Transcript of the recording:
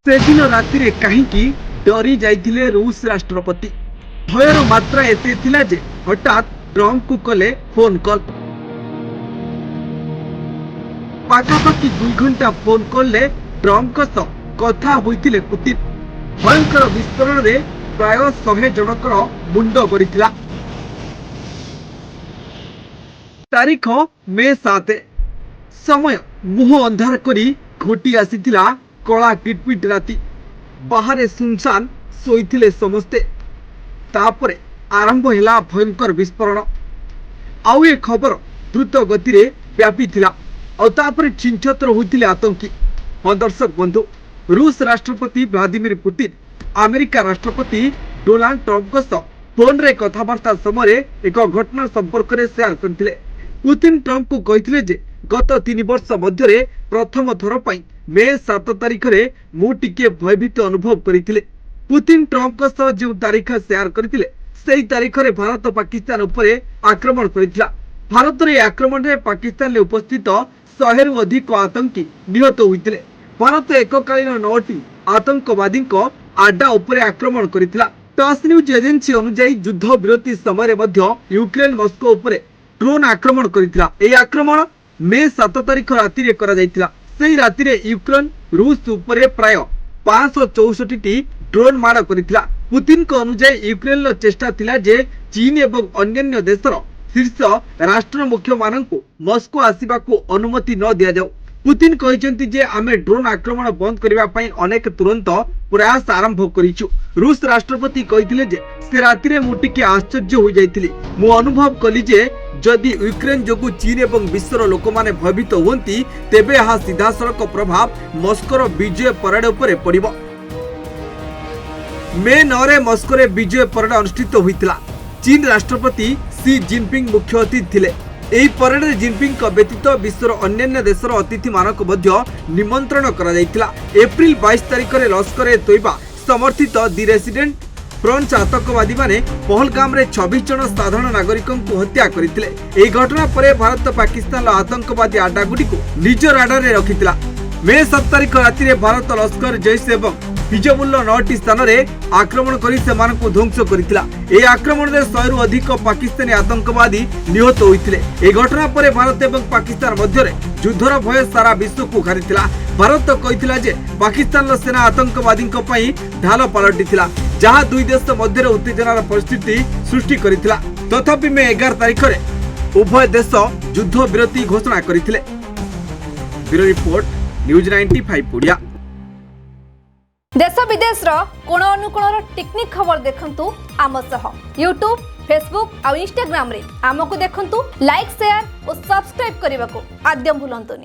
सेदिन राति रे कहीं डरी जाइथिले रूस राष्ट्रपति। भयर मात्रा एते थिला जे हठात ट्रम्प को कले फोन कॉल। पाखापाखि 2 घंटा फोन कॉल ले ट्रम्प को सह कथा होइथिले पुतिन। भयंकर विस्फोरण रे प्राय 100 जनकर मुंड गड़िथिला। तारीख मे 7। समय मुह अंधार करी घोटी आसीथिला कला किटपिट राति। बाहर सुनसान सोईथिले समस्ते। तापरे आरंभ हैला भयंकर विस्फोरण। आउ ए खबर द्रुत गति रे व्यापी थिला और तापरे चिंचतर होइथिले आतंकी। दर्शक बंधु, रूस राष्ट्रपति व्लादिमीर पुतिन अमेरिका राष्ट्रपति डोनाल्ड ट्रम्प को सह फोन रे कथबार्ता समय एक घटना संपर्क में शेयर करथिले। पुतिन ट्रम्प को कहिथिले जे गत 3 वर्ष मध्य प्रथम थर पई मे 7 तारिख रे मु टिके भयभीत अनुभव करिथिले। पुतिन ट्रम्प को सह जो तारीख शेयर करथिले सेही तारीख रे भारत पाकिस्तान उपरे आक्रमण करिथिला। भारत रे आक्रमण रे पाकिस्तान ले उपस्थित 100 रु अधिक आतंकी निहत होइथिले। भारत एककालीन 9टी आतंकवादी आड्डा उपरे आक्रमण करिथिला। टास न्यूज एजेंसी अनुसार युद्ध विरति समय मध्य यूक्रेन मस्को उपरे ड्रोन आक्रमण करिथिला। एही आक्रमण मे 7 तारिख राति रे करा जाइथिला। सेही राति रे यूक्रेन रूस उपरे प्राय 564 टी ड्रोन माड़ करिथिला। पुतिन को अनुसार यूक्रेन चेष्टा थिला जे चीन एवं अन्य देशर शीर्ष राष्ट्र मुख्य मानक मस्को आसीबा को अनुमति न दिया जाऊ। पुतिन कहिसेंती जे आमे ड्रोन आक्रमण बंद करिबा पई अनेक तुरंत प्रयास आरंभ करिछु। रूस राष्ट्रपति कहिथिले जे से राति रे मु टिके आश्चर्य हो जाइथिली। मु अनुभव कली जे जदि यूक्रेन जोगु चीन एवं विश्वर लोक माने भयभीत होंती तेबे यह सीधा सड़क प्रभाव मस्कोर विजय परेड उपरे पड़िबो। मे 9 रे मस्को रे विजय परेड अनुष्ठित होइतिला। चीन राष्ट्रपति सी जिनपिंग मुख्य अतिथि थिले। एही परेड रे जिनपिंग को व्यतीत विश्वर अन्य देशर अतिथि मानक मध्य निमंत्रण करा जाइतिला। एप्रिल 22 तारिख रे लश्कर ए तोयबा समर्थित दि रेसिडेंट फ्रंट आतंकवादी माने पहलगाम रे 26 जन साधारण नागरिकों को हत्या करथिले। एही घटना परे भारत पाकिस्तान आतंकवादी आड्डा गुडी को निज राडार रे रखितिला। मे 7 तारिख राति रे भारत लश्कर जैश एवं हिजबुल्लाह 9टी स्थान रे आक्रमण करी सेमान को ध्वंस करितिला। एही आक्रमण रे 100 रु अधिक पाकिस्तानी आतंकवादी निहत होइतिले। एही घटना परे भारत एवं पाकिस्तान मध्य रे युद्धर भय सारा विश्व को घारितिला। भारत कहितिला जे पाकिस्तान सेना आतंकवादी पई ढाल पलटिथिला, जहां दुई देश मध्य उत्तेजनार परिस्थिति सृष्टि करिथिला। तथापि मे 11 तारिख रे उभय देश युद्ध विरति घोषणा करथिले। Bureau report news 95 Odia. देश विदेश कोण अनुकोण टेक्निक खबर देखंतु आम सह यूट्यूब, फेसबुक और इंस्टाग्राम रे आमको देखंतु। लाइक, शेयर और सब्सक्राइब करने को आद्यम भूलंतुनि।